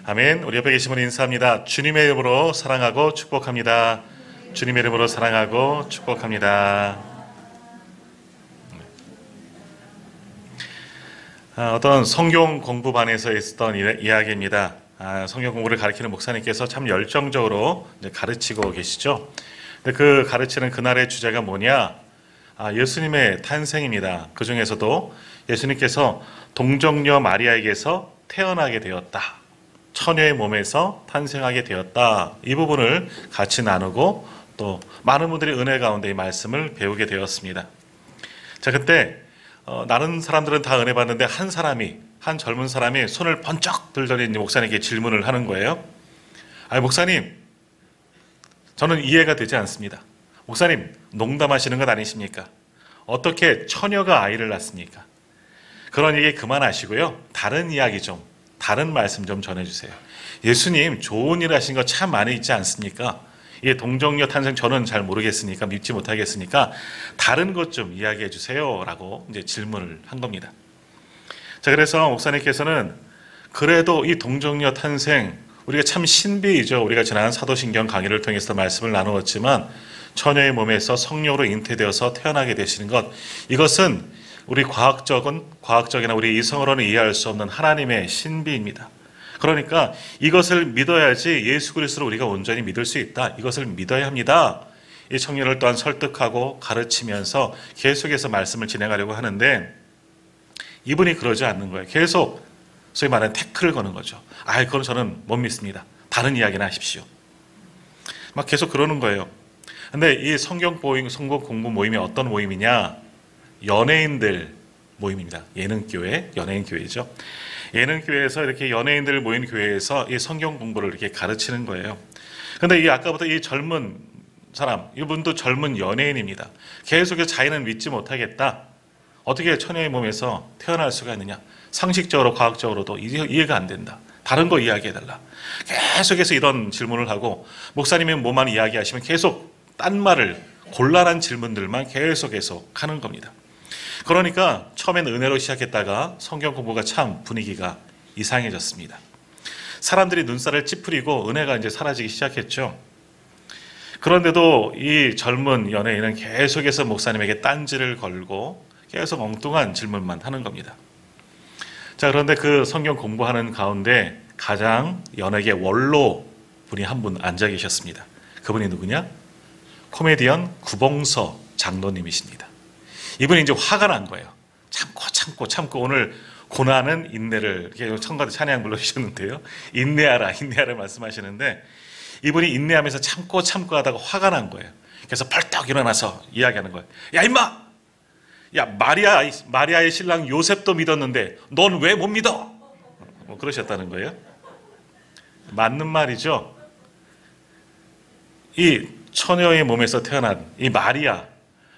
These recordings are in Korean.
아멘. 우리 옆에 계신 분 인사합니다. 주님의 이름으로 사랑하고 축복합니다. 주님의 이름으로 사랑하고 축복합니다. 어떤 성경 공부반에서 있었던 이야기입니다. 성경 공부를 가르치는 목사님께서 참 열정적으로 가르치고 계시죠. 근데 그 가르치는 그날의 주제가 뭐냐? 예수님의 탄생입니다. 그 중에서도 예수님께서 동정녀 마리아에게서 태어나게 되었다. 처녀의 몸에서 탄생하게 되었다. 이 부분을 같이 나누고 또 많은 분들이 은혜 가운데 이 말씀을 배우게 되었습니다. 자, 그때 다른 사람들은 다 은혜 받는데 한 젊은 사람이 손을 번쩍 들더니 목사님께 질문을 하는 거예요. 목사님, 저는 이해가 되지 않습니다. 목사님, 농담하시는 것 아니십니까? 어떻게 처녀가 아이를 낳습니까? 그런 얘기 그만하시고요. 다른 말씀 좀 전해주세요. 예수님 좋은 일 하신 거 참 많이 있지 않습니까? 이 동정녀 탄생 저는 잘 모르겠으니까 믿지 못하겠으니까 다른 것 좀 이야기해 주세요 라고 이제 질문을 한 겁니다. 자, 그래서 목사님께서는 그래도 이 동정녀 탄생 우리가 참 신비이죠. 우리가 지난 사도신경 강의를 통해서 말씀을 나누었지만 처녀의 몸에서 성령으로 잉태되어서 태어나게 되시는 것, 이것은 우리 과학적이나 우리 이성으로는 이해할 수 없는 하나님의 신비입니다. 그러니까 이것을 믿어야지 예수 그리스도를 우리가 온전히 믿을 수 있다. 이것을 믿어야 합니다. 이 청년을 또한 설득하고 가르치면서 계속해서 말씀을 진행하려고 하는데 이분이 그러지 않는 거예요. 계속 소위 말하는 태클을 거는 거죠. 그건 저는 못 믿습니다. 다른 이야기나 하십시오. 막 계속 그러는 거예요. 근데 이 성경 공부 모임이 어떤 모임이냐? 연예인들 모임입니다. 예능교회, 연예인교회죠. 예능교회에서 이렇게 연예인들 모인 교회에서 이 성경 공부를 이렇게 가르치는 거예요. 근데 이 아까부터 이 젊은 사람, 이분도 젊은 연예인입니다. 계속해서 자기는 믿지 못하겠다. 어떻게 처녀의 몸에서 태어날 수가 있느냐? 상식적으로, 과학적으로도 이해가 안 된다. 다른 거 이야기해달라. 계속해서 이런 질문을 하고 목사님이 뭐만 이야기하시면 계속 딴 말을, 곤란한 질문들만 계속 하는 겁니다. 그러니까 처음에는 은혜로 시작했다가 성경 공부가 참 분위기가 이상해졌습니다. 사람들이 눈살을 찌푸리고 은혜가 이제 사라지기 시작했죠. 그런데도 이 젊은 연예인은 계속해서 목사님에게 딴지를 걸고 계속 엉뚱한 질문만 하는 겁니다. 자, 그런데 그 성경 공부하는 가운데 가장 연예계 원로 분이 한 분 앉아 계셨습니다. 그분이 누구냐? 코미디언 구봉서 장로님이십니다. 이분이 이제 화가 난 거예요. 참고 오늘 고난은 인내를, 이렇게 청가대 찬양 불러주셨는데요. 인내하라 말씀하시는데 이분이 인내하면서 참고 하다가 화가 난 거예요. 그래서 벌떡 일어나서 이야기하는 거예요. 야, 임마! 야, 마리아의 신랑 요셉도 믿었는데 넌 왜 못 믿어? 그러셨다는 거예요. 맞는 말이죠. 이 처녀의 몸에서 태어난 이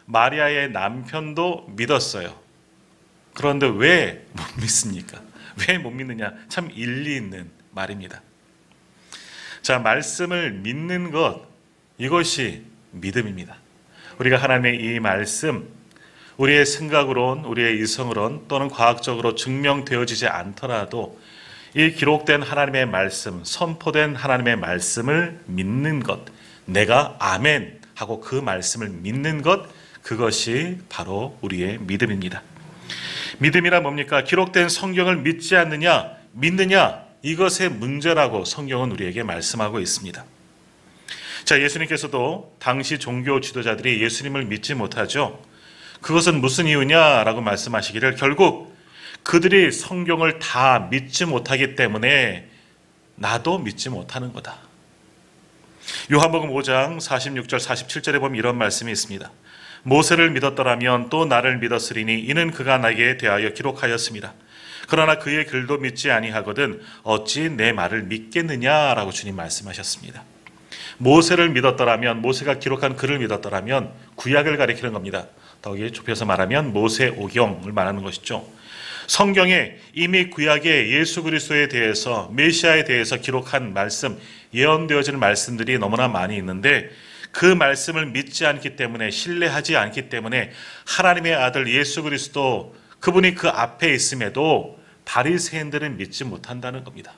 마리아의 남편도 믿었어요. 그런데 왜 못 믿습니까? 왜 못 믿느냐? 참 일리 있는 말입니다. 자, 말씀을 믿는 것, 이것이 믿음입니다. 우리가 하나님의 이 말씀, 우리의 생각으론, 우리의 이성으론 또는 과학적으로 증명되어지지 않더라도 이 기록된 하나님의 말씀, 선포된 하나님의 말씀을 믿는 것, 내가 아멘 하고 그 말씀을 믿는 것, 그것이 바로 우리의 믿음입니다. 믿음이란 뭡니까? 기록된 성경을 믿지 않느냐, 믿느냐, 이것의 문제라고 성경은 우리에게 말씀하고 있습니다. 자, 예수님께서도 당시 종교 지도자들이 예수님을 믿지 못하죠. 그것은 무슨 이유냐라고 말씀하시기를 결국 그들이 성경을 다 믿지 못하기 때문에 나도 믿지 못하는 거다. 요한복음 5장 46절 47절에 보면 이런 말씀이 있습니다. 모세를 믿었더라면 또 나를 믿었으리니 이는 그가 나에게 대하여 기록하였습니다. 그러나 그의 글도 믿지 아니하거든 어찌 내 말을 믿겠느냐라고 주님 말씀하셨습니다. 모세를 믿었더라면, 모세가 기록한 글을 믿었더라면 구약을 가리키는 겁니다. 더욱이 좁혀서 말하면 모세오경을 말하는 것이죠. 성경에 이미 구약에 예수 그리스도에 대해서, 메시아에 대해서 기록한 말씀, 예언되어지는 말씀들이 너무나 많이 있는데 그 말씀을 믿지 않기 때문에, 신뢰하지 않기 때문에 하나님의 아들 예수 그리스도, 그분이 그 앞에 있음에도 바리새인들은 믿지 못한다는 겁니다.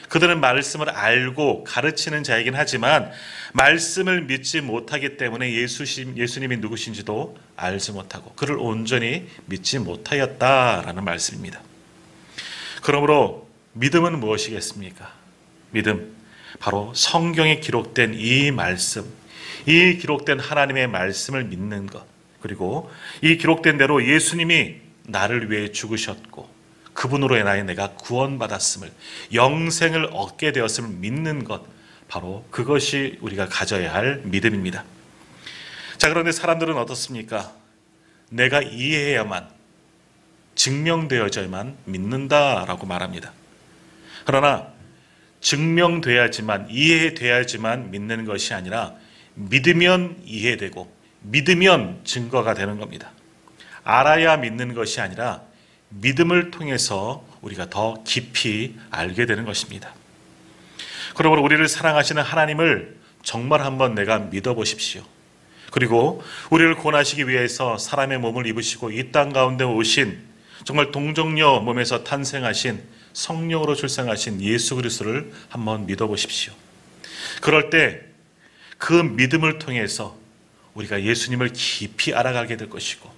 그들은 말씀을 알고 가르치는 자이긴 하지만 말씀을 믿지 못하기 때문에 예수님이 누구신지도 알지 못하고 그를 온전히 믿지 못하였다라는 말씀입니다. 그러므로 믿음은 무엇이겠습니까? 믿음, 바로 성경에 기록된 이 말씀, 이 기록된 하나님의 말씀을 믿는 것, 그리고 이 기록된 대로 예수님이 나를 위해 죽으셨고 그분으로 인하여 내가 구원받았음을, 영생을 얻게 되었음을 믿는 것, 바로 그것이 우리가 가져야 할 믿음입니다. 자, 그런데 사람들은 어떻습니까? 내가 이해해야만, 증명되어져야만 믿는다라고 말합니다. 그러나 증명돼야지만, 이해돼야지만 믿는 것이 아니라 믿으면 이해되고 믿으면 증거가 되는 겁니다. 알아야 믿는 것이 아니라 믿음을 통해서 우리가 더 깊이 알게 되는 것입니다. 그러므로 우리를 사랑하시는 하나님을 정말 한번 내가 믿어보십시오. 그리고 우리를 구원하시기 위해서 사람의 몸을 입으시고 이 땅 가운데 오신, 정말 동정녀 몸에서 탄생하신, 성령으로 출생하신 예수 그리스도를 한번 믿어보십시오. 그럴 때 그 믿음을 통해서 우리가 예수님을 깊이 알아가게 될 것이고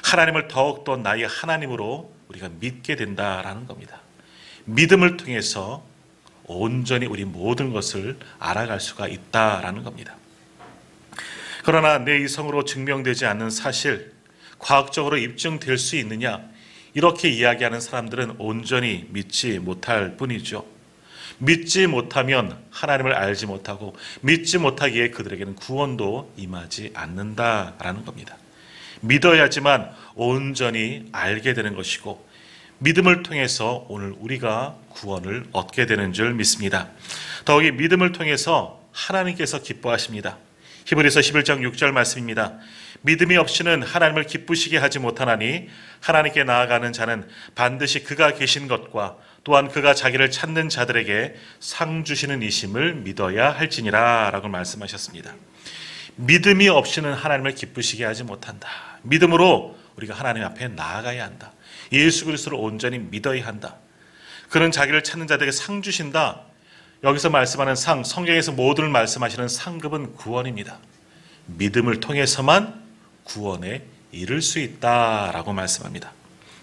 하나님을 더욱더 나의 하나님으로 우리가 믿게 된다라는 겁니다. 믿음을 통해서 온전히 우리 모든 것을 알아갈 수가 있다라는 겁니다. 그러나 내 이성으로 증명되지 않는 사실, 과학적으로 입증될 수 있느냐, 이렇게 이야기하는 사람들은 온전히 믿지 못할 뿐이죠. 믿지 못하면 하나님을 알지 못하고 믿지 못하기에 그들에게는 구원도 임하지 않는다라는 겁니다. 믿어야지만 온전히 알게 되는 것이고 믿음을 통해서 오늘 우리가 구원을 얻게 되는 줄 믿습니다. 더욱이 믿음을 통해서 하나님께서 기뻐하십니다. 히브리서 11장 6절 말씀입니다. 믿음이 없이는 하나님을 기쁘시게 하지 못하나니 하나님께 나아가는 자는 반드시 그가 계신 것과 또한 그가 자기를 찾는 자들에게 상 주시는 이심을 믿어야 할지니라 라고 말씀하셨습니다. 믿음이 없이는 하나님을 기쁘시게 하지 못한다. 믿음으로 우리가 하나님 앞에 나아가야 한다. 예수 그리스도를 온전히 믿어야 한다. 그는 자기를 찾는 자들에게 상 주신다. 여기서 말씀하는 상, 성경에서 모두를 말씀하시는 상급은 구원입니다. 믿음을 통해서만 구원에 이를 수 있다라고 말씀합니다.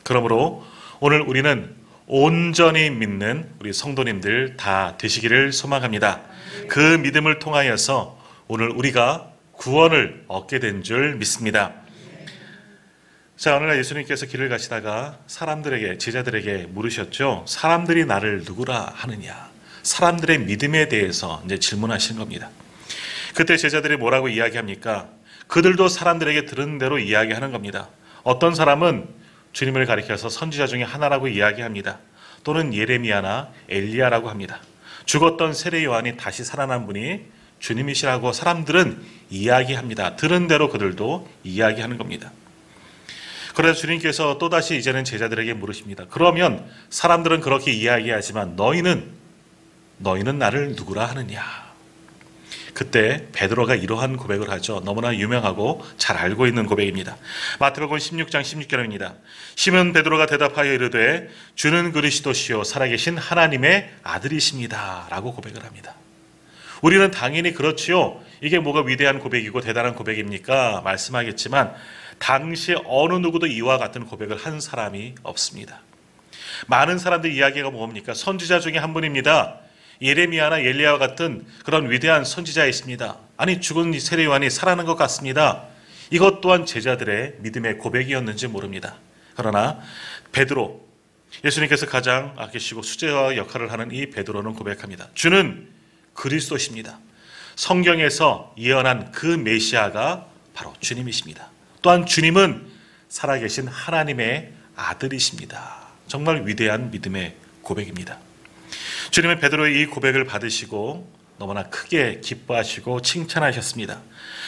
그러므로 오늘 우리는 온전히 믿는 우리 성도님들 다 되시기를 소망합니다. 그 믿음을 통하여서 오늘 우리가 구원을 얻게 된 줄 믿습니다. 자, 오늘날 예수님께서 길을 가시다가 사람들에게, 제자들에게 물으셨죠. 사람들이 나를 누구라 하느냐. 사람들의 믿음에 대해서 이제 질문하신 겁니다. 그때 제자들이 뭐라고 이야기합니까? 그들도 사람들에게 들은 대로 이야기하는 겁니다. 어떤 사람은 주님을 가리켜서 선지자 중에 하나라고 이야기합니다. 또는 예레미야나 엘리야라고 합니다. 죽었던 세례 요한이 다시 살아난 분이 주님이시라고 사람들은 이야기합니다. 들은 대로 그들도 이야기하는 겁니다. 그래서 주님께서 또다시 이제는 제자들에게 물으십니다. 그러면 사람들은 그렇게 이야기하지만 너희는 나를 누구라 하느냐? 그때 베드로가 이러한 고백을 하죠. 너무나 유명하고 잘 알고 있는 고백입니다. 마태복음 16장 16절입니다. 시몬 베드로가 대답하여 이르되 주는 그리스도시요 살아계신 하나님의 아들이십니다 라고 고백을 합니다. 우리는 당연히 그렇지요. 이게 뭐가 위대한 고백이고 대단한 고백입니까? 말씀하겠지만 당시 어느 누구도 이와 같은 고백을 한 사람이 없습니다. 많은 사람들 이야기가 뭡니까? 선지자 중에 한 분입니다. 예레미야나 엘리야와 같은 그런 위대한 선지자 있습니다. 아니 죽은 세례 요한이 살아난 것 같습니다. 이것 또한 제자들의 믿음의 고백이었는지 모릅니다. 그러나 베드로, 예수님께서 가장 아끼시고 수제와 역할을 하는 이 베드로는 고백합니다. 주는 그리스도십니다. 성경에서 예언한 그 메시아가 바로 주님이십니다. 또한 주님은 살아계신 하나님의 아들이십니다. 정말 위대한 믿음의 고백입니다. 주님은 베드로의 이 고백을 받으시고 너무나 크게 기뻐하시고 칭찬하셨습니다.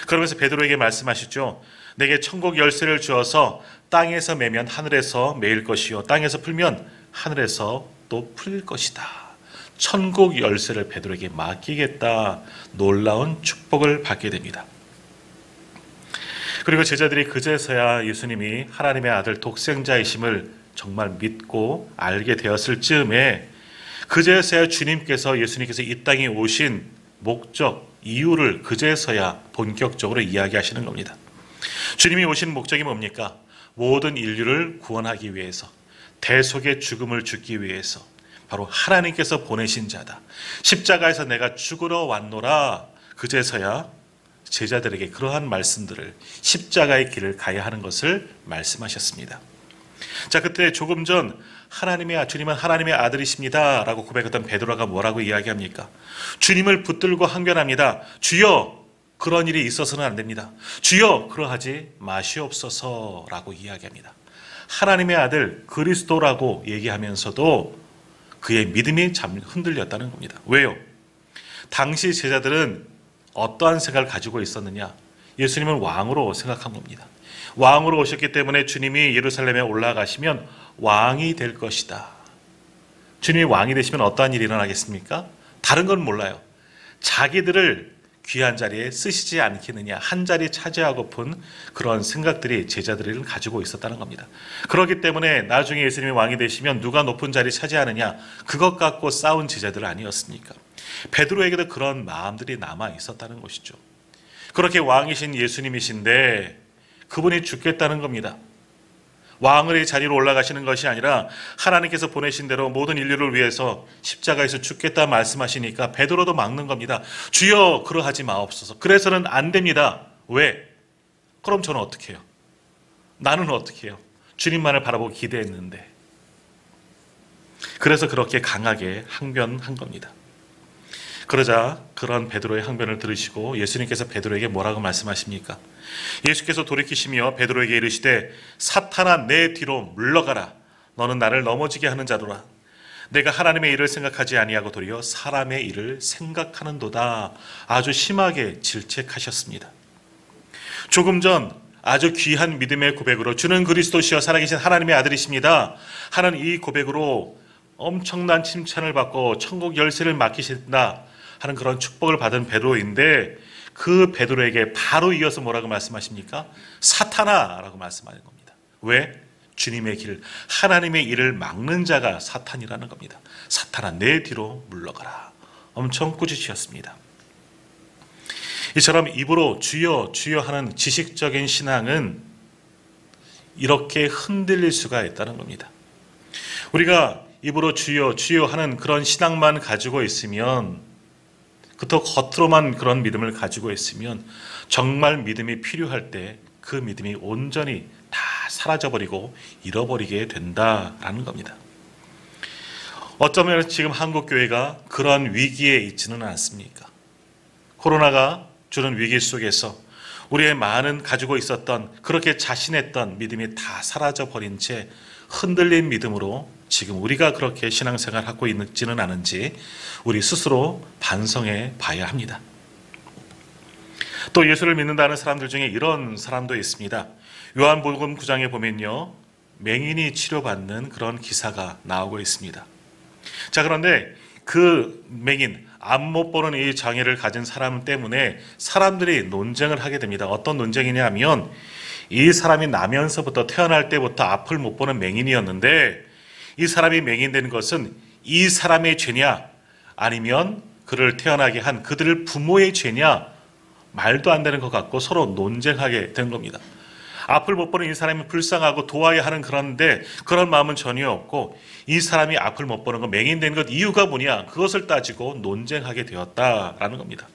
그러면서 베드로에게 말씀하시죠. 내게 천국 열쇠를 주어서 땅에서 매면 하늘에서 매일 것이요 땅에서 풀면 하늘에서 또 풀릴 것이다. 천국 열쇠를 베드로에게 맡기겠다. 놀라운 축복을 받게 됩니다. 그리고 제자들이 그제서야 예수님이 하나님의 아들 독생자이심을 정말 믿고 알게 되었을 즈음에 그제서야 주님께서 예수님께서 이 땅에 오신 목적, 이유를 그제서야 본격적으로 이야기하시는 겁니다. 주님이 오신 목적이 뭡니까? 모든 인류를 구원하기 위해서, 대속의 죽음을 죽기 위해서 바로 하나님께서 보내신 자다. 십자가에서 내가 죽으러 왔노라. 그제서야 제자들에게 그러한 말씀들을, 십자가의 길을 가야 하는 것을 말씀하셨습니다. 자, 그때 조금 전 주님은 하나님의 아들이십니다 라고 고백했던 베드로가 뭐라고 이야기합니까? 주님을 붙들고 항변합니다. 주여, 그런 일이 있어서는 안 됩니다. 주여, 그러하지 마시옵소서 라고 이야기합니다. 하나님의 아들 그리스도라고 얘기하면서도 그의 믿음이 참 흔들렸다는 겁니다. 왜요? 당시 제자들은 어떠한 생각을 가지고 있었느냐? 예수님은 왕으로 생각한 겁니다. 왕으로 오셨기 때문에 주님이 예루살렘에 올라가시면 왕이 될 것이다. 주님이 왕이 되시면 어떠한 일이 일어나겠습니까? 다른 건 몰라요. 자기들을 귀한 자리에 쓰시지 않겠느냐, 한 자리 차지하고픈 그런 생각들이 제자들을 가지고 있었다는 겁니다. 그렇기 때문에 나중에 예수님이 왕이 되시면 누가 높은 자리 차지하느냐, 그것 갖고 싸운 제자들 아니었습니까? 베드로에게도 그런 마음들이 남아 있었다는 것이죠. 그렇게 왕이신 예수님이신데 그분이 죽겠다는 겁니다. 왕의 자리로 올라가시는 것이 아니라 하나님께서 보내신 대로 모든 인류를 위해서 십자가에서 죽겠다 말씀하시니까 베드로도 막는 겁니다. 주여, 그러하지 마옵소서. 그래서는 안 됩니다. 왜? 그럼 저는 어떻게 해요? 나는 어떻게 해요? 주님만을 바라보고 기대했는데. 그래서 그렇게 강하게 항변한 겁니다. 그러자 그런 베드로의 항변을 들으시고 예수님께서 베드로에게 뭐라고 말씀하십니까? 예수께서 돌이키시며 베드로에게 이르시되 사탄아, 내 뒤로 물러가라. 너는 나를 넘어지게 하는 자로라. 내가 하나님의 일을 생각하지 아니하고 도리어 사람의 일을 생각하는도다. 아주 심하게 질책하셨습니다. 조금 전 아주 귀한 믿음의 고백으로 주는 그리스도시여 살아계신 하나님의 아들이십니다 하는 이 고백으로 엄청난 칭찬을 받고 천국 열쇠를 맡기신다 하는 그런 축복을 받은 베드로인데, 그 베드로에게 바로 이어서 뭐라고 말씀하십니까? 사탄아 라고 말씀하는 겁니다. 왜? 주님의 길, 하나님의 일을 막는 자가 사탄이라는 겁니다. 사탄아, 내 뒤로 물러가라. 엄청 꾸짖으셨습니다. 이처럼 입으로 주여 주여 하는 지식적인 신앙은 이렇게 흔들릴 수가 있다는 겁니다. 우리가 입으로 주여 주여 하는 그런 신앙만 가지고 있으면, 그것도 겉으로만 그런 믿음을 가지고 있으면 정말 믿음이 필요할 때 그 믿음이 온전히 다 사라져버리고 잃어버리게 된다라는 겁니다. 어쩌면 지금 한국교회가 그런 위기에 있지는 않습니까? 코로나가 주는 위기 속에서 우리의 많은 가지고 있었던, 그렇게 자신했던 믿음이 다 사라져버린 채 흔들린 믿음으로 지금 우리가 그렇게 신앙생활을 하고 있지는 않은지 우리 스스로 반성해 봐야 합니다. 또 예수를 믿는다는 사람들 중에 이런 사람도 있습니다. 요한복음 9장에 보면요, 맹인이 치료받는 그런 기사가 나오고 있습니다. 자, 그런데 그 맹인, 앞 못 보는 이 장애를 가진 사람 때문에 사람들이 논쟁을 하게 됩니다. 어떤 논쟁이냐 하면, 이 사람이 나면서부터, 태어날 때부터 앞을 못 보는 맹인이었는데 이 사람이 맹인된 것은 이 사람의 죄냐, 아니면 그를 태어나게 한 그들 부모의 죄냐, 말도 안 되는 것 같고 서로 논쟁하게 된 겁니다. 앞을 못 보는 이 사람이 불쌍하고 도와야 하는, 그런데 그런 마음은 전혀 없고, 이 사람이 앞을 못 보는 것, 맹인된 것 이유가 뭐냐, 그것을 따지고 논쟁하게 되었다라는 겁니다.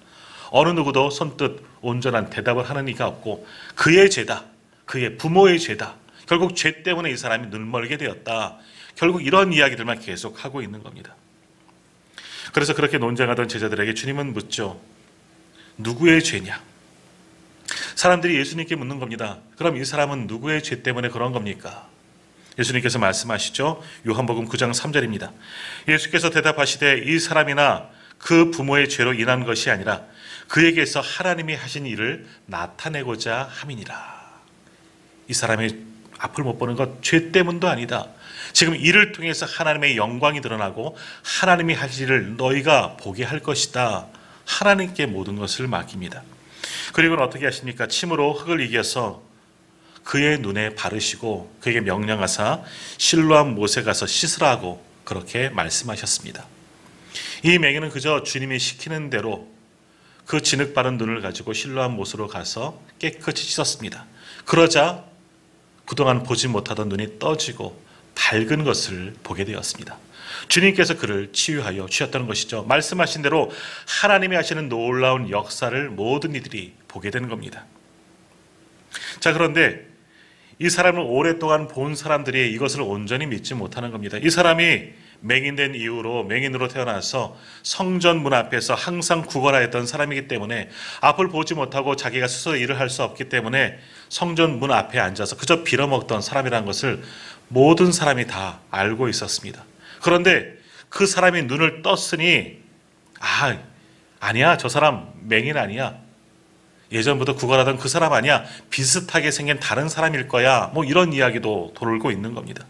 어느 누구도 손뜻 온전한 대답을 하는 이가 없고, 그의 죄다, 그의 부모의 죄다, 결국 죄 때문에 이 사람이 눈멀게 되었다, 결국 이런 이야기들만 계속 하고 있는 겁니다. 그래서 그렇게 논쟁하던 제자들에게 주님은 묻죠. 누구의 죄냐? 사람들이 예수님께 묻는 겁니다. 그럼 이 사람은 누구의 죄 때문에 그런 겁니까? 예수님께서 말씀하시죠. 요한복음 9장 3절입니다. 예수께서 대답하시되 이 사람이나 그 부모의 죄로 인한 것이 아니라 그에게서 하나님이 하신 일을 나타내고자 함이니라. 이 사람의 앞을 못 보는 것 죄 때문도 아니다. 지금 이를 통해서 하나님의 영광이 드러나고 하나님이 하실 일을 너희가 보게 할 것이다. 하나님께 모든 것을 맡깁니다. 그리고는 어떻게 하십니까? 침으로 흙을 이겨서 그의 눈에 바르시고 그에게 명령하사 실로암 못에 가서 씻으라고 그렇게 말씀하셨습니다. 이 맹인은 그저 주님이 시키는 대로 그 진흙 바른 눈을 가지고 실로암 못으로 가서 깨끗이 씻었습니다. 그러자 그동안 보지 못하던 눈이 떠지고 밝은 것을 보게 되었습니다. 주님께서 그를 치유하여 주셨다는 것이죠. 말씀하신 대로 하나님이 하시는 놀라운 역사를 모든 이들이 보게 되는 겁니다. 자, 그런데 이 사람을 오랫동안 본 사람들이 이것을 온전히 믿지 못하는 겁니다. 이 사람이 맹인된 이후로 맹인으로 태어나서 성전 문 앞에서 항상 구걸하였던 사람이기 때문에 앞을 보지 못하고 자기가 스스로 일을 할 수 없기 때문에 성전 문 앞에 앉아서 그저 빌어먹던 사람이라는 것을 모든 사람이 다 알고 있었습니다. 그런데 그 사람이 눈을 떴으니 아니야, 저 사람 맹인 아니야, 예전부터 구걸하던 그 사람 아니야, 비슷하게 생긴 다른 사람일 거야, 뭐 이런 이야기도 돌고 있는 겁니다.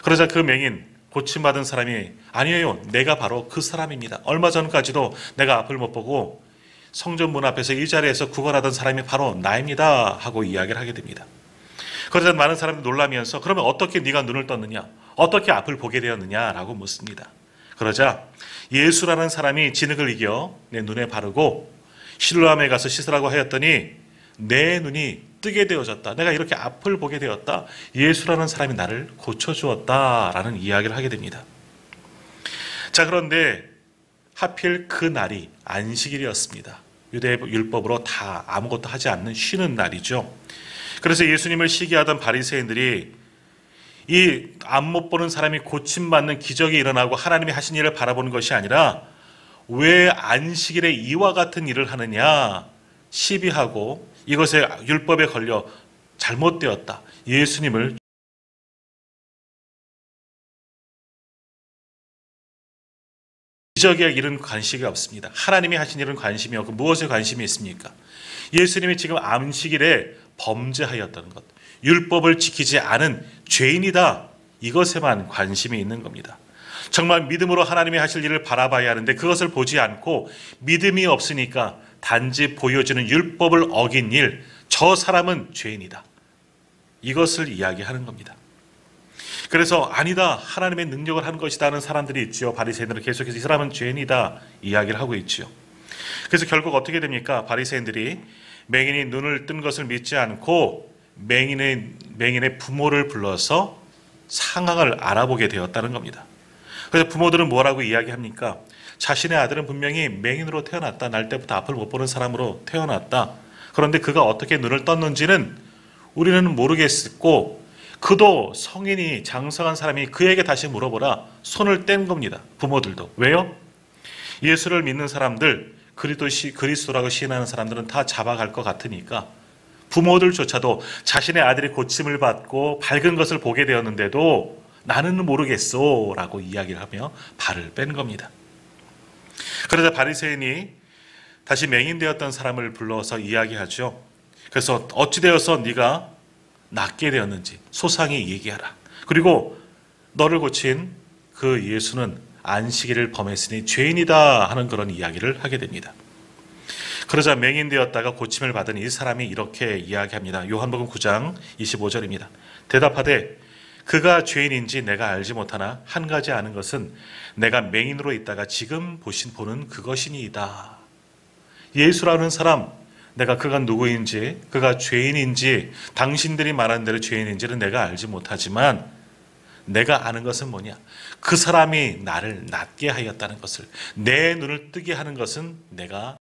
그러자 그 맹인 고침받은 사람이 아니에요, 내가 바로 그 사람입니다. 얼마 전까지도 내가 앞을 못 보고 성전 문 앞에서 이 자리에서 구걸하던 사람이 바로 나입니다 하고 이야기를 하게 됩니다. 그러자 많은 사람들이 놀라면서 그러면 어떻게 네가 눈을 떴느냐, 어떻게 앞을 보게 되었느냐라고 묻습니다. 그러자 예수라는 사람이 진흙을 이겨 내 눈에 바르고 실로암에 가서 씻으라고 하였더니 내 눈이 뜨게 되어졌다. 내가 이렇게 앞을 보게 되었다. 예수라는 사람이 나를 고쳐주었다라는 이야기를 하게 됩니다. 자, 그런데 하필 그 날이 안식일이었습니다. 유대 율법으로 다 아무것도 하지 않는 쉬는 날이죠. 그래서 예수님을 시기하던 바리새인들이 이 앞 못 보는 사람이 고침받는 기적이 일어나고 하나님이 하신 일을 바라보는 것이 아니라 왜 안식일에 이와 같은 일을 하느냐 시비하고 이것에 율법에 걸려 잘못되었다, 예수님을 기적에 일은 관심이 없습니다. 하나님이 하신 일은 관심이 없고 무엇에 관심이 있습니까? 예수님이 지금 안식일에 범죄하였다는 것, 율법을 지키지 않은 죄인이다, 이것에만 관심이 있는 겁니다. 정말 믿음으로 하나님이 하실 일을 바라봐야 하는데 그것을 보지 않고 믿음이 없으니까 단지 보여주는 율법을 어긴 일, 저 사람은 죄인이다, 이것을 이야기하는 겁니다. 그래서 아니다, 하나님의 능력을 하는 것이다 하는 사람들이 있지요. 바리새인들은 계속해서 이 사람은 죄인이다 이야기를 하고 있지요. 그래서 결국 어떻게 됩니까? 바리새인들이 맹인이 눈을 뜬 것을 믿지 않고 맹인의 부모를 불러서 상황을 알아보게 되었다는 겁니다. 그래서 부모들은 뭐라고 이야기합니까? 자신의 아들은 분명히 맹인으로 태어났다, 날 때부터 앞을 못 보는 사람으로 태어났다, 그런데 그가 어떻게 눈을 떴는지는 우리는 모르겠고 그도 성인이 장성한 사람이 그에게 다시 물어보라, 손을 뗀 겁니다. 부모들도. 왜요? 예수를 믿는 사람들, 그리스도라고 시인하는 사람들은 다 잡아갈 것 같으니까 부모들조차도 자신의 아들이 고침을 받고 밝은 것을 보게 되었는데도 나는 모르겠소 라고 이야기를 하며 발을 뺀 겁니다. 그러자 바리새인이 다시 맹인되었던 사람을 불러서 이야기하죠. 그래서 어찌 되어서 네가 낫게 되었는지 소상히 얘기하라. 그리고 너를 고친 그 예수는 안식일을 범했으니 죄인이다 하는 그런 이야기를 하게 됩니다. 그러자 맹인되었다가 고침을 받은 이 사람이 이렇게 이야기합니다. 요한복음 9장 25절입니다. 대답하되 그가 죄인인지 내가 알지 못하나 한 가지 아는 것은 내가 맹인으로 있다가 지금 보는 그것이니이다. 예수라는 사람, 내가 그가 누구인지, 그가 죄인인지, 당신들이 말한 대로 죄인인지는 내가 알지 못하지만 내가 아는 것은 뭐냐? 그 사람이 나를 낫게 하였다는 것을, 내 눈을 뜨게 하는 것은 내가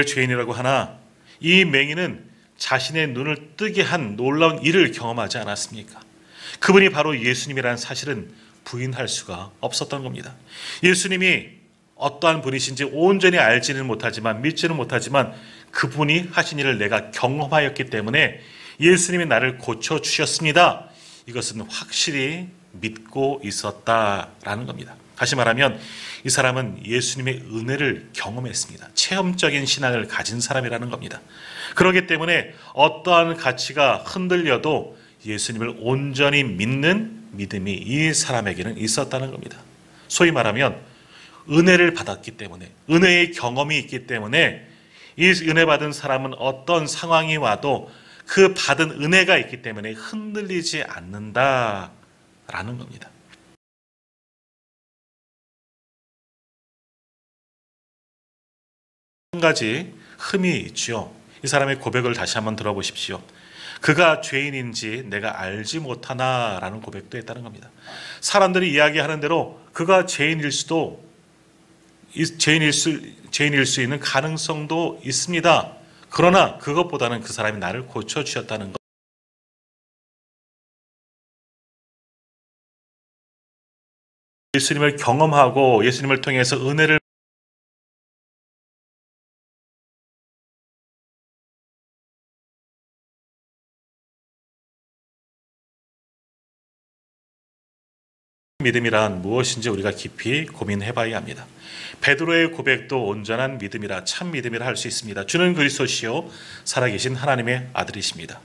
죄인이라고 하나 이 맹인은 자신의 눈을 뜨게 한 놀라운 일을 경험하지 않았습니까? 그분이 바로 예수님이라는 사실은 부인할 수가 없었던 겁니다. 예수님이 어떠한 분이신지 온전히 알지는 못하지만 믿지는 못하지만 그분이 하신 일을 내가 경험하였기 때문에 예수님이 나를 고쳐주셨습니다. 이것은 확실히 믿고 있었다라는 겁니다. 다시 말하면 이 사람은 예수님의 은혜를 경험했습니다. 체험적인 신앙을 가진 사람이라는 겁니다. 그렇기 때문에 어떠한 가치가 흔들려도 예수님을 온전히 믿는 믿음이 이 사람에게는 있었다는 겁니다. 소위 말하면 은혜를 받았기 때문에, 은혜의 경험이 있기 때문에 이 은혜 받은 사람은 어떤 상황이 와도 그 받은 은혜가 있기 때문에 흔들리지 않는다라는 겁니다. 한 가지 흠이 있죠. 이 사람의 고백을 다시 한번 들어보십시오. 그가 죄인인지 내가 알지 못하나라는 고백도 했다는 겁니다. 사람들이 이야기하는 대로 그가 죄인일 수 있는 가능성도 있습니다. 그러나 그것보다는 그 사람이 나를 고쳐주셨다는 것. 예수님을 경험하고 예수님을 통해서 은혜를 믿음이란 무엇인지 우리가 깊이 고민해 봐야 합니다. 베드로의 고백도 온전한 믿음이라 참 믿음이라 할 수 있습니다. 주는 그리스도시요 살아계신 하나님의 아들이십니다.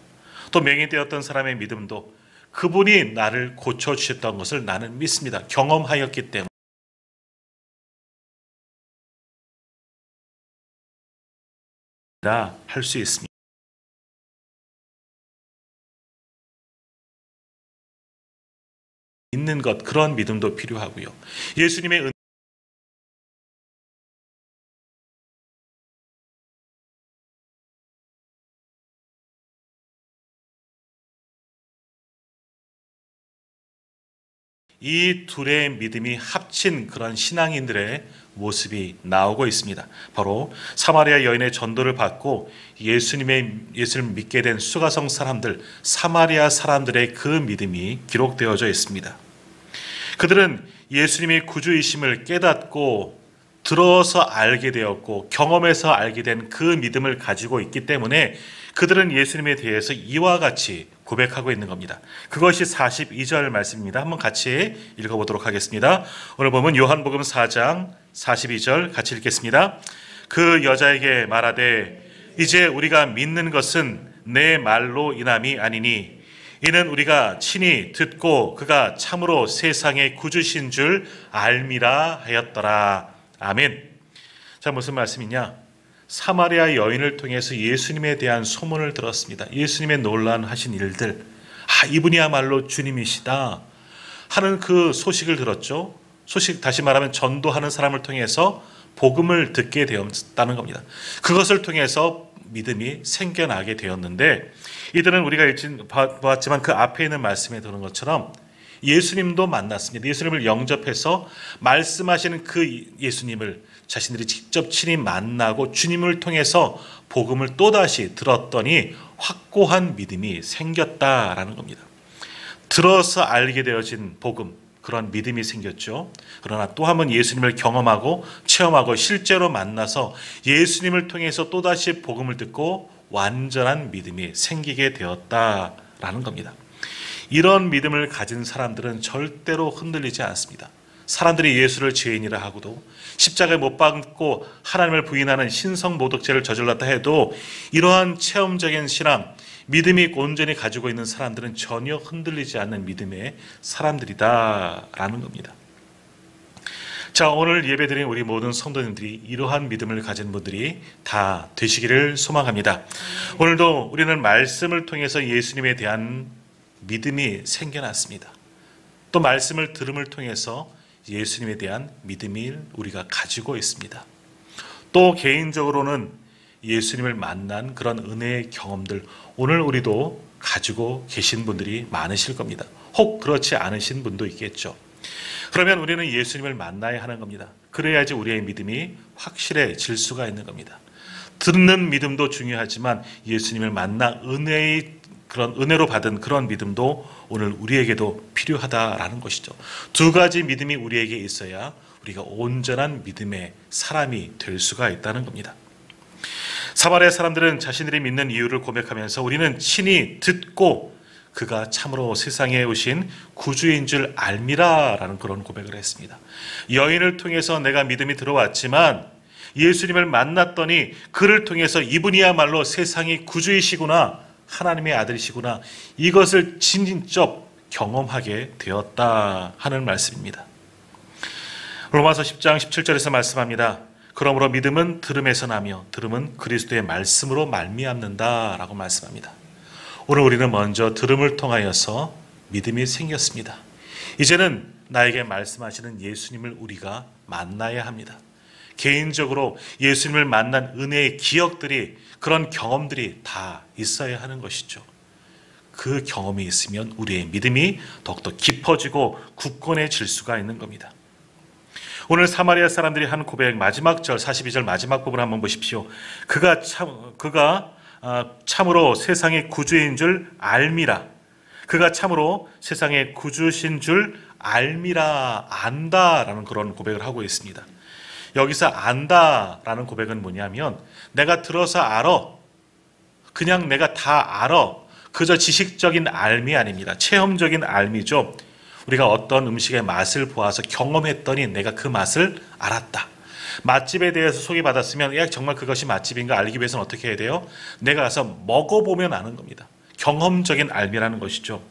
또 맹인되었던 사람의 믿음도 그분이 나를 고쳐주셨던 것을 나는 믿습니다. 경험하였기 때문에 할 수 있습니다. 있는 것, 그런 믿음도 필요하고요. 예수님의 이 둘의 믿음이 합친 그런 신앙인들의 모습이 나오고 있습니다. 바로 사마리아 여인의 전도를 받고 예수를 믿게 된 수가성 사람들, 사마리아 사람들의 그 믿음이 기록되어져 있습니다. 그들은 예수님의 구주이심을 깨닫고 들어서 알게 되었고 경험해서 알게 된 그 믿음을 가지고 있기 때문에 그들은 예수님에 대해서 이와 같이 고백하고 있는 겁니다. 그것이 42절 말씀입니다. 한번 같이 읽어보도록 하겠습니다. 오늘 보면 요한복음 4장 42절 같이 읽겠습니다. 그 여자에게 말하되 이제 우리가 믿는 것은 내 말로 인함이 아니니 이는 우리가 친히 듣고 그가 참으로 세상의 구주신 줄 알미라 하였더라. 아멘. 자, 무슨 말씀이냐? 사마리아 여인을 통해서 예수님에 대한 소문을 들었습니다. 예수님의 놀라운 일들, 이분이야말로 주님이시다 하는 그 소식을 들었죠. 소식, 다시 말하면 전도하는 사람을 통해서 복음을 듣게 되었다는 겁니다. 그것을 통해서 믿음이 생겨나게 되었는데, 이들은 우리가 보았지만 그 앞에 있는 말씀에 들은 것처럼 예수님도 만났습니다. 예수님을 영접해서 말씀하시는 그 예수님을 자신들이 직접 친히 만나고 주님을 통해서 복음을 또다시 들었더니 확고한 믿음이 생겼다라는 겁니다. 들어서 알게 되어진 복음, 그런 믿음이 생겼죠. 그러나 또 한 번 예수님을 경험하고 체험하고 실제로 만나서 예수님을 통해서 또다시 복음을 듣고 완전한 믿음이 생기게 되었다라는 겁니다. 이런 믿음을 가진 사람들은 절대로 흔들리지 않습니다. 사람들이 예수를 죄인이라 하고도 십자가에 못 박고 하나님을 부인하는 신성모독죄를 저질렀다 해도 이러한 체험적인 신앙, 믿음이 온전히 가지고 있는 사람들은 전혀 흔들리지 않는 믿음의 사람들이다라는 겁니다. 자, 오늘 예배드린 우리 모든 성도님들이 이러한 믿음을 가진 분들이 다 되시기를 소망합니다. 오늘도 우리는 말씀을 통해서 예수님에 대한 믿음이 생겨났습니다. 또 말씀을 들음을 통해서 예수님에 대한 믿음을 우리가 가지고 있습니다. 또 개인적으로는 예수님을 만난 그런 은혜의 경험들, 오늘 우리도 가지고 계신 분들이 많으실 겁니다. 혹 그렇지 않으신 분도 있겠죠. 그러면 우리는 예수님을 만나야 하는 겁니다. 그래야지 우리의 믿음이 확실해질 수가 있는 겁니다. 듣는 믿음도 중요하지만 예수님을 만나 은혜로 받은 그런 믿음도 오늘 우리에게도 필요하다라는 것이죠. 두 가지 믿음이 우리에게 있어야 우리가 온전한 믿음의 사람이 될 수가 있다는 겁니다. 사마리아 사람들은 자신들이 믿는 이유를 고백하면서 우리는 친히 듣고 그가 참으로 세상에 오신 구주인 줄 알미라라는 그런 고백을 했습니다. 여인을 통해서 내가 믿음이 들어왔지만 예수님을 만났더니 그를 통해서 이분이야말로 세상의 구주이시구나, 하나님의 아들이시구나, 이것을 직접 경험하게 되었다 하는 말씀입니다. 로마서 10장 17절에서 말씀합니다. 그러므로 믿음은 들음에서 나며 들음은 그리스도의 말씀으로 말미암는다라고 말씀합니다. 오늘 우리는 먼저 들음을 통하여서 믿음이 생겼습니다. 이제는 나에게 말씀하시는 예수님을 우리가 만나야 합니다. 개인적으로 예수님을 만난 은혜의 기억들이, 그런 경험들이 다 있어야 하는 것이죠. 그 경험이 있으면 우리의 믿음이 더욱더 깊어지고 굳건해질 수가 있는 겁니다. 오늘 사마리아 사람들이 한 고백 마지막 절 42절 마지막 부분 한번 보십시오. 그가 참으로 세상의 구주인 줄 알미라. 그가 참으로 세상의 구주신 줄 알미라, 안다라는 그런 고백을 하고 있습니다. 여기서 안다라는 고백은 뭐냐면 내가 들어서 알아. 그냥 내가 다 알아. 그저 지식적인 알미 아닙니다. 체험적인 알미죠. 우리가 어떤 음식의 맛을 보아서 경험했더니 내가 그 맛을 알았다. 맛집에 대해서 소개받았으면 정말 그것이 맛집인가 알기 위해서는 어떻게 해야 돼요? 내가 가서 먹어보면 아는 겁니다. 경험적인 알미라는 것이죠.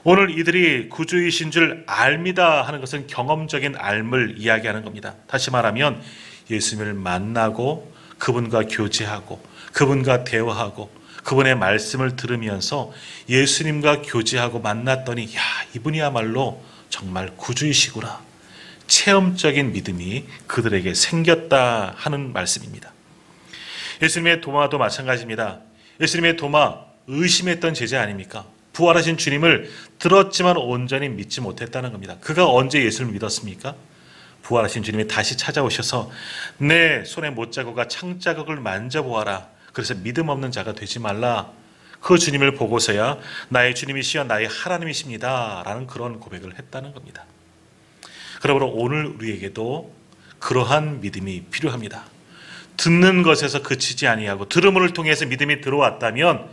오늘 이들이 구주이신 줄 알미다 하는 것은 경험적인 알을 이야기하는 겁니다. 다시 말하면 예수님을 만나고 그분과 교제하고 그분과 대화하고 그분의 말씀을 들으면서 예수님과 교제하고 만났더니 야, 이분이야말로 정말 구주이시구나. 체험적인 믿음이 그들에게 생겼다 하는 말씀입니다. 예수님의 도마도 마찬가지입니다. 예수님의 도마 의심했던 제자 아닙니까? 부활하신 주님을 들었지만 온전히 믿지 못했다는 겁니다. 그가 언제 예수를 믿었습니까? 부활하신 주님이 다시 찾아오셔서 내 손에 못자국과 창자국을 만져보아라. 그래서 믿음 없는 자가 되지 말라. 그 주님을 보고서야 나의 주님이시여 나의 하나님이십니다 라는 그런 고백을 했다는 겁니다. 그러므로 오늘 우리에게도 그러한 믿음이 필요합니다. 듣는 것에서 그치지 아니하고 들음을 통해서 믿음이 들어왔다면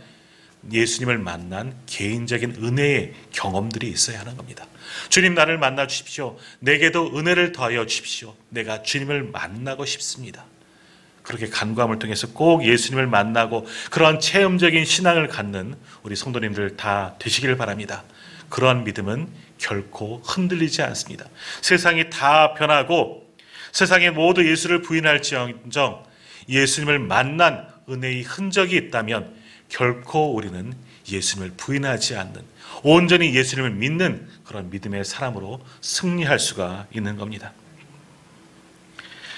예수님을 만난 개인적인 은혜의 경험들이 있어야 하는 겁니다. 주님, 나를 만나 주십시오. 내게도 은혜를 더하여 주십시오. 내가 주님을 만나고 싶습니다. 그렇게 간구함을 통해서 꼭 예수님을 만나고 그러한 체험적인 신앙을 갖는 우리 성도님들 다 되시기를 바랍니다. 그러한 믿음은 결코 흔들리지 않습니다. 세상이 다 변하고 세상에 모두 예수를 부인할지언정 예수님을 만난 은혜의 흔적이 있다면 결코 우리는 예수님을 부인하지 않는, 온전히 예수님을 믿는 그런 믿음의 사람으로 승리할 수가 있는 겁니다.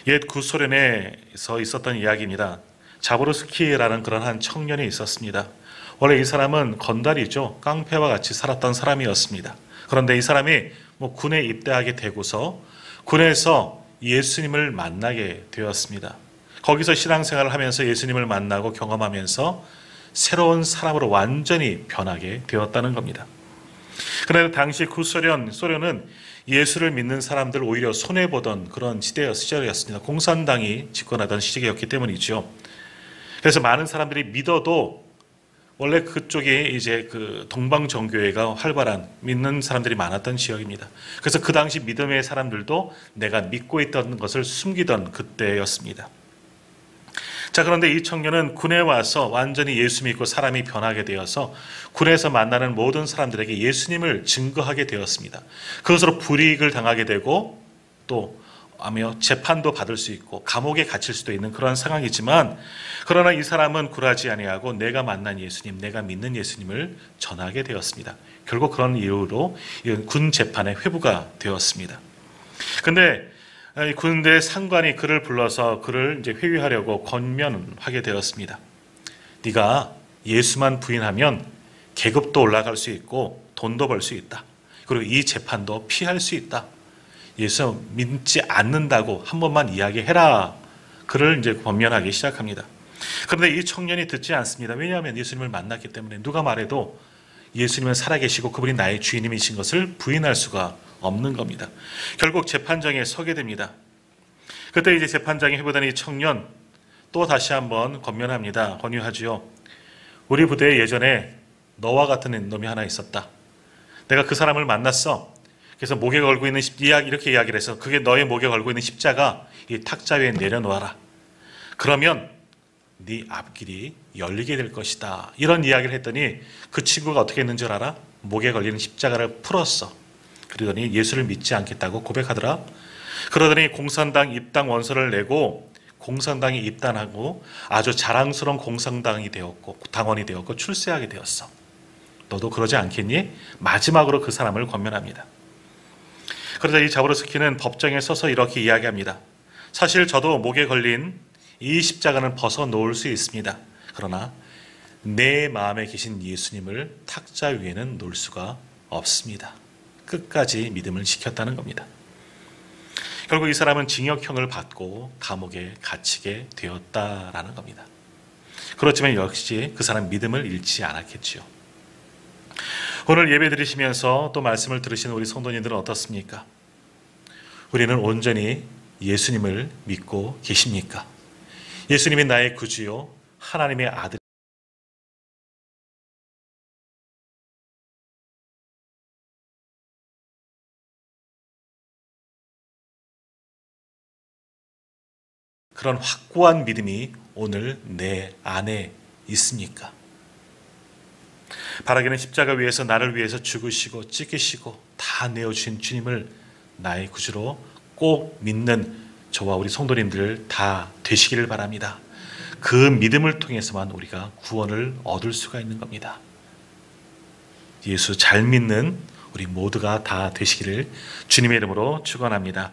옛 구소련에서 있었던 이야기입니다. 자보르스키라는 그런 한 청년이 있었습니다. 원래 이 사람은 건달이죠. 깡패와 같이 살았던 사람이었습니다. 그런데 이 사람이 군에 입대하게 되고서 군에서 예수님을 만나게 되었습니다. 거기서 신앙생활을 하면서 예수님을 만나고 경험하면서 새로운 사람으로 완전히 변하게 되었다는 겁니다. 그런데 당시 소련은 예수를 믿는 사람들 오히려 손해보던 그런 시절이었습니다. 공산당이 집권하던 시기였기 때문이죠. 그래서 많은 사람들이 믿어도 원래 그쪽이 이제 그 동방정교회가 활발한 믿는 사람들이 많았던 지역입니다. 그래서 그 당시 믿음의 사람들도 내가 믿고 있던 것을 숨기던 그때였습니다. 자, 그런데 이 청년은 군에 와서 완전히 예수 믿고 사람이 변하게 되어서 군에서 만나는 모든 사람들에게 예수님을 증거하게 되었습니다. 그것으로 불이익을 당하게 되고 또 재판도 받을 수 있고 감옥에 갇힐 수도 있는 그런 상황이지만, 그러나 이 사람은 굴하지 아니하고 내가 만난 예수님, 내가 믿는 예수님을 전하게 되었습니다. 결국 그런 이유로 군 재판에 회부가 되었습니다. 근데 군대 상관이 그를 불러서 그를 이제 회유하려고 권면하게 되었습니다. 네가 예수만 부인하면 계급도 올라갈 수 있고 돈도 벌 수 있다. 그리고 이 재판도 피할 수 있다. 예수 믿지 않는다고 한 번만 이야기해라. 그를 이제 권면하기 시작합니다. 그런데 이 청년이 듣지 않습니다. 왜냐하면 예수님을 만났기 때문에 누가 말해도 예수님은 살아계시고 그분이 나의 주인님이신 것을 부인할 수가 없는 겁니다. 결국 재판장에 서게 됩니다. 그때 이제 재판장이 회부된 이 청년 또 다시 한번 권면합니다. 권유하지요. 우리 부대에 예전에 너와 같은 놈이 하나 있었다. 내가 그 사람을 만났어. 그래서 목에 걸고 있는 이렇게 이야기를 해서 그게 너의 목에 걸고 있는 십자가 이 탁자 위에 내려놓아라. 그러면 네 앞길이 열리게 될 것이다. 이런 이야기를 했더니 그 친구가 어떻게 했는 줄 알아? 목에 걸리는 십자가를 풀었어. 그러더니 예수를 믿지 않겠다고 고백하더라. 그러더니 공산당 입당 원서를 내고 공산당에 입단하고 아주 자랑스러운 공산당이 되었고 당원이 되었고 출세하게 되었어. 너도 그러지 않겠니? 마지막으로 그 사람을 권면합니다. 그러자 이 자브로스키는 법정에 서서 이렇게 이야기합니다. 사실 저도 목에 걸린 이 십자가는 벗어놓을 수 있습니다. 그러나 내 마음에 계신 예수님을 탁자 위에는 놓을 수가 없습니다. 끝까지 믿음을 지켰다는 겁니다. 결국 이 사람은 징역형을 받고 감옥에 갇히게 되었다라는 겁니다. 그렇지만 역시 그 사람 믿음을 잃지 않았겠지요. 오늘 예배 드리시면서 또 말씀을 들으시는 우리 성도님들은 어떻습니까? 우리는 온전히 예수님을 믿고 계십니까? 예수님이 나의 구주요 하나님의 아들 그런 확고한 믿음이 오늘 내 안에 있습니까? 바라기는 십자가 위에서 나를 위해서 죽으시고 찢기시고 다 내어주신 주님을 나의 구주로 꼭 믿는 저와 우리 성도님들 다 되시기를 바랍니다. 그 믿음을 통해서만 우리가 구원을 얻을 수가 있는 겁니다. 예수 잘 믿는 우리 모두가 다 되시기를 주님의 이름으로 축원합니다.